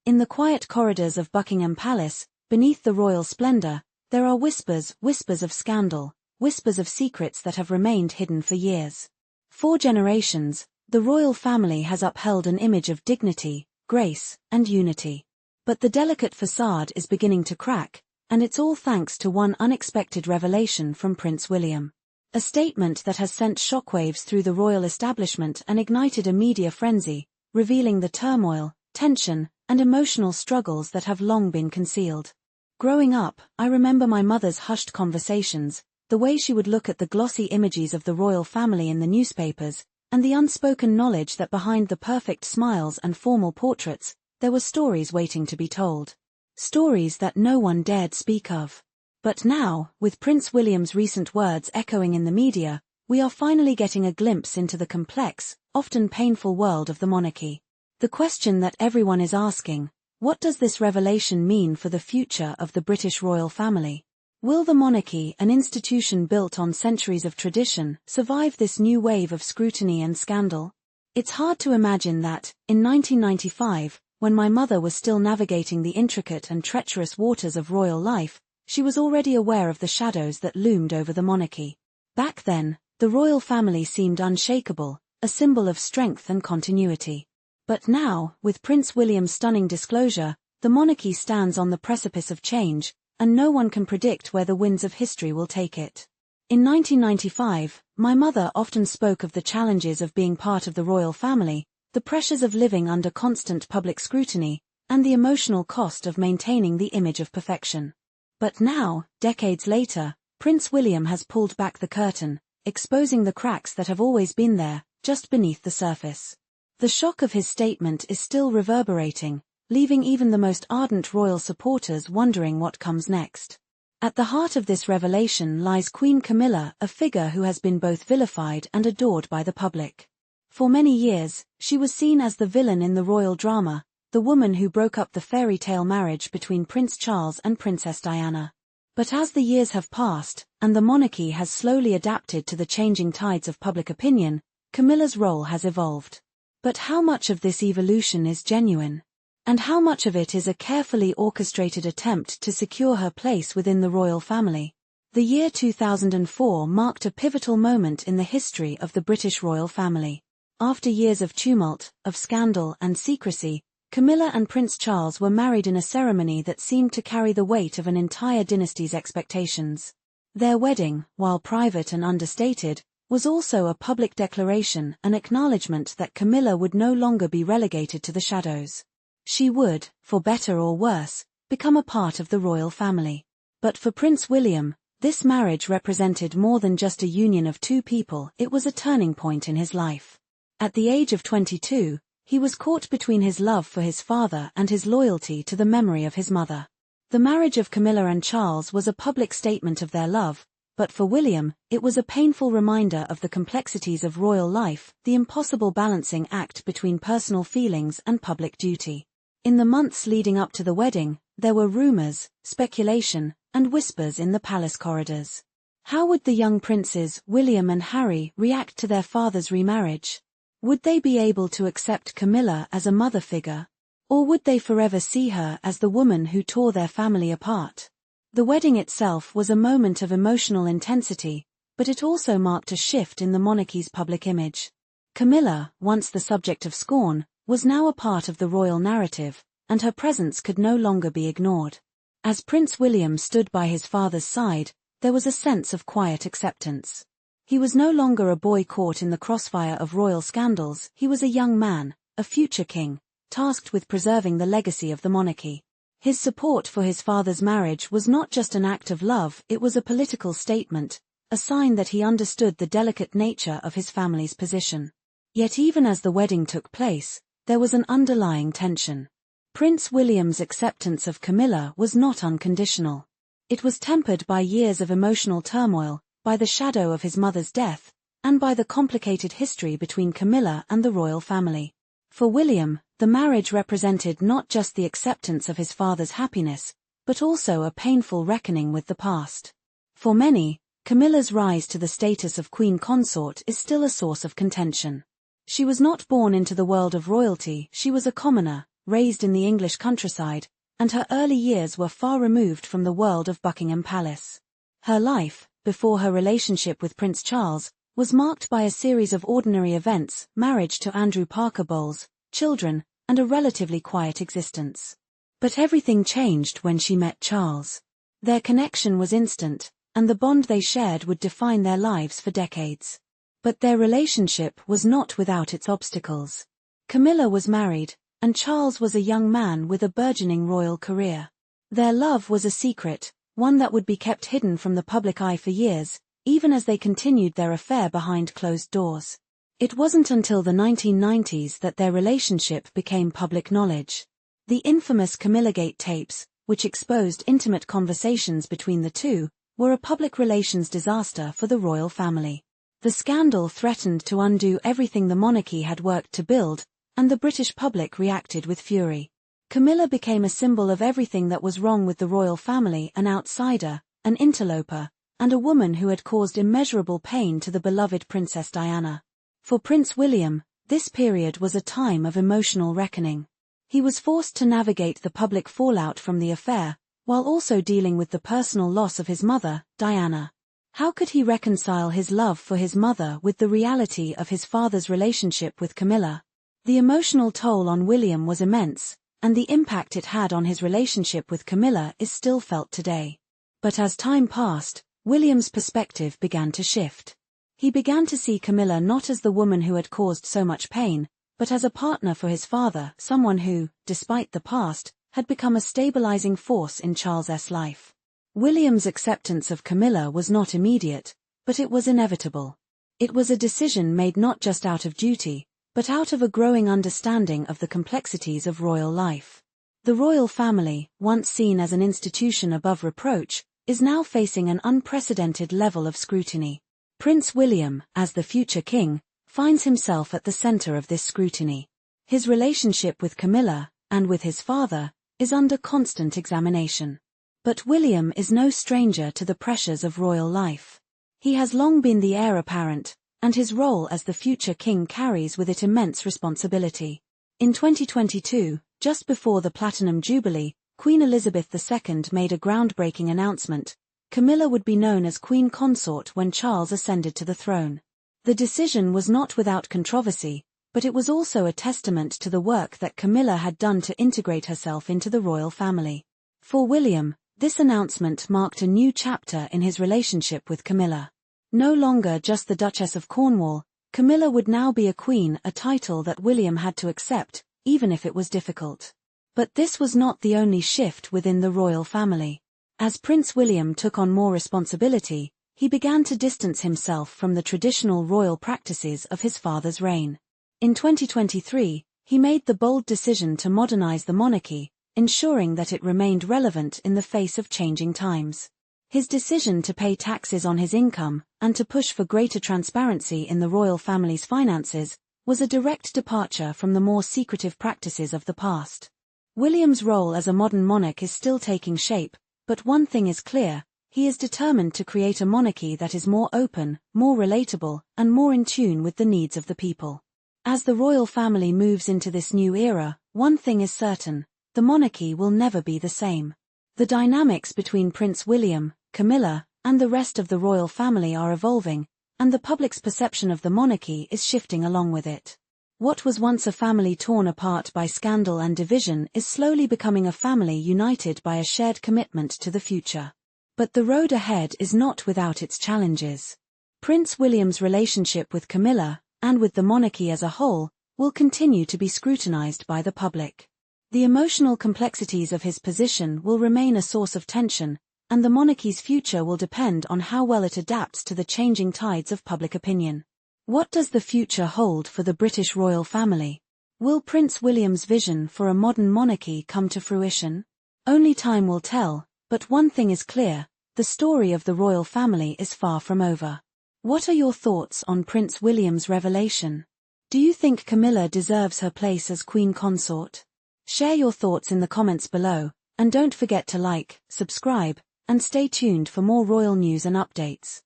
In the quiet corridors of Buckingham Palace, beneath the royal splendor, there are whispers of scandal, whispers of secrets that have remained hidden for years. For generations, the royal family has upheld an image of dignity, grace, and unity. But the delicate facade is beginning to crack, and it's all thanks to one unexpected revelation from Prince William. A statement that has sent shockwaves through the royal establishment and ignited a media frenzy, revealing the turmoil, tension, and emotional struggles that have long been concealed. Growing up, I remember my mother's hushed conversations, the way she would look at the glossy images of the royal family in the newspapers, and the unspoken knowledge that behind the perfect smiles and formal portraits, there were stories waiting to be told. Stories that no one dared speak of. But now, with Prince William's recent words echoing in the media, we are finally getting a glimpse into the complex, often painful world of the monarchy. The question that everyone is asking, what does this revelation mean for the future of the British royal family? Will the monarchy, an institution built on centuries of tradition, survive this new wave of scrutiny and scandal? It's hard to imagine that, in 1995, when my mother was still navigating the intricate and treacherous waters of royal life, she was already aware of the shadows that loomed over the monarchy. Back then, the royal family seemed unshakable, a symbol of strength and continuity. But now, with Prince William's stunning disclosure, the monarchy stands on the precipice of change, and no one can predict where the winds of history will take it. In 1995, my mother often spoke of the challenges of being part of the royal family, the pressures of living under constant public scrutiny, and the emotional cost of maintaining the image of perfection. But now, decades later, Prince William has pulled back the curtain, exposing the cracks that have always been there, just beneath the surface. The shock of his statement is still reverberating, leaving even the most ardent royal supporters wondering what comes next. At the heart of this revelation lies Queen Camilla, a figure who has been both vilified and adored by the public. For many years, she was seen as the villain in the royal drama, the woman who broke up the fairy tale marriage between Prince Charles and Princess Diana. But as the years have passed, and the monarchy has slowly adapted to the changing tides of public opinion, Camilla's role has evolved. But how much of this evolution is genuine? And how much of it is a carefully orchestrated attempt to secure her place within the royal family? The year 2004 marked a pivotal moment in the history of the British royal family. After years of tumult, of scandal and secrecy, Camilla and Prince Charles were married in a ceremony that seemed to carry the weight of an entire dynasty's expectations. Their wedding, while private and understated, was also a public declaration, an acknowledgement that Camilla would no longer be relegated to the shadows. She would, for better or worse, become a part of the royal family. But for Prince William, this marriage represented more than just a union of two people, it was a turning point in his life. At the age of 22, he was caught between his love for his father and his loyalty to the memory of his mother. The marriage of Camilla and Charles was a public statement of their love, but for William, it was a painful reminder of the complexities of royal life, the impossible balancing act between personal feelings and public duty. In the months leading up to the wedding, there were rumors, speculation, and whispers in the palace corridors. How would the young princes, William and Harry, react to their father's remarriage? Would they be able to accept Camilla as a mother figure? Or would they forever see her as the woman who tore their family apart? The wedding itself was a moment of emotional intensity, but it also marked a shift in the monarchy's public image. Camilla, once the subject of scorn, was now a part of the royal narrative, and her presence could no longer be ignored. As Prince William stood by his father's side, there was a sense of quiet acceptance. He was no longer a boy caught in the crossfire of royal scandals, he was a young man, a future king, tasked with preserving the legacy of the monarchy. His support for his father's marriage was not just an act of love, it was a political statement, a sign that he understood the delicate nature of his family's position. Yet even as the wedding took place, there was an underlying tension. Prince William's acceptance of Camilla was not unconditional. It was tempered by years of emotional turmoil, by the shadow of his mother's death, and by the complicated history between Camilla and the royal family. For William, the marriage represented not just the acceptance of his father's happiness, but also a painful reckoning with the past. For many, Camilla's rise to the status of queen consort is still a source of contention. She was not born into the world of royalty, she was a commoner, raised in the English countryside, and her early years were far removed from the world of Buckingham Palace. Her life, before her relationship with Prince Charles, was marked by a series of ordinary events: marriage to Andrew Parker Bowles, children, and a relatively quiet existence. But everything changed when she met Charles. Their connection was instant, and the bond they shared would define their lives for decades. But their relationship was not without its obstacles. Camilla was married, and Charles was a young man with a burgeoning royal career. Their love was a secret, one that would be kept hidden from the public eye for years, even as they continued their affair behind closed doors. It wasn't until the 1990s that their relationship became public knowledge. The infamous Camillagate tapes, which exposed intimate conversations between the two, were a public relations disaster for the royal family. The scandal threatened to undo everything the monarchy had worked to build, and the British public reacted with fury. Camilla became a symbol of everything that was wrong with the royal family: an outsider, an interloper, and a woman who had caused immeasurable pain to the beloved Princess Diana. For Prince William, this period was a time of emotional reckoning. He was forced to navigate the public fallout from the affair, while also dealing with the personal loss of his mother, Diana. How could he reconcile his love for his mother with the reality of his father's relationship with Camilla? The emotional toll on William was immense, and the impact it had on his relationship with Camilla is still felt today. But as time passed, William's perspective began to shift. He began to see Camilla not as the woman who had caused so much pain, but as a partner for his father, someone who, despite the past, had become a stabilizing force in Charles's life. William's acceptance of Camilla was not immediate, but it was inevitable. It was a decision made not just out of duty, but out of a growing understanding of the complexities of royal life. The royal family, once seen as an institution above reproach, is now facing an unprecedented level of scrutiny. Prince William, as the future king, finds himself at the center of this scrutiny. His relationship with Camilla, and with his father, is under constant examination. But William is no stranger to the pressures of royal life. He has long been the heir apparent, and his role as the future king carries with it immense responsibility. In 2022, just before the Platinum Jubilee, Queen Elizabeth II made a groundbreaking announcement: Camilla would be known as Queen Consort when Charles ascended to the throne. The decision was not without controversy, but it was also a testament to the work that Camilla had done to integrate herself into the royal family. For William, this announcement marked a new chapter in his relationship with Camilla. No longer just the Duchess of Cornwall, Camilla would now be a queen, a title that William had to accept, even if it was difficult. But this was not the only shift within the royal family. As Prince William took on more responsibility, he began to distance himself from the traditional royal practices of his father's reign. In 2023, he made the bold decision to modernize the monarchy, ensuring that it remained relevant in the face of changing times. His decision to pay taxes on his income, and to push for greater transparency in the royal family's finances, was a direct departure from the more secretive practices of the past. William's role as a modern monarch is still taking shape, but one thing is clear: he is determined to create a monarchy that is more open, more relatable, and more in tune with the needs of the people. As the royal family moves into this new era, one thing is certain: the monarchy will never be the same. The dynamics between Prince William, Camilla, and the rest of the royal family are evolving, and the public's perception of the monarchy is shifting along with it. What was once a family torn apart by scandal and division is slowly becoming a family united by a shared commitment to the future. But the road ahead is not without its challenges. Prince William's relationship with Camilla, and with the monarchy as a whole, will continue to be scrutinized by the public. The emotional complexities of his position will remain a source of tension, and the monarchy's future will depend on how well it adapts to the changing tides of public opinion. What does the future hold for the British royal family? Will Prince William's vision for a modern monarchy come to fruition? Only time will tell, but one thing is clear: the story of the royal family is far from over. What are your thoughts on Prince William's revelation? Do you think Camilla deserves her place as Queen Consort? Share your thoughts in the comments below, and don't forget to like, subscribe, and stay tuned for more royal news and updates.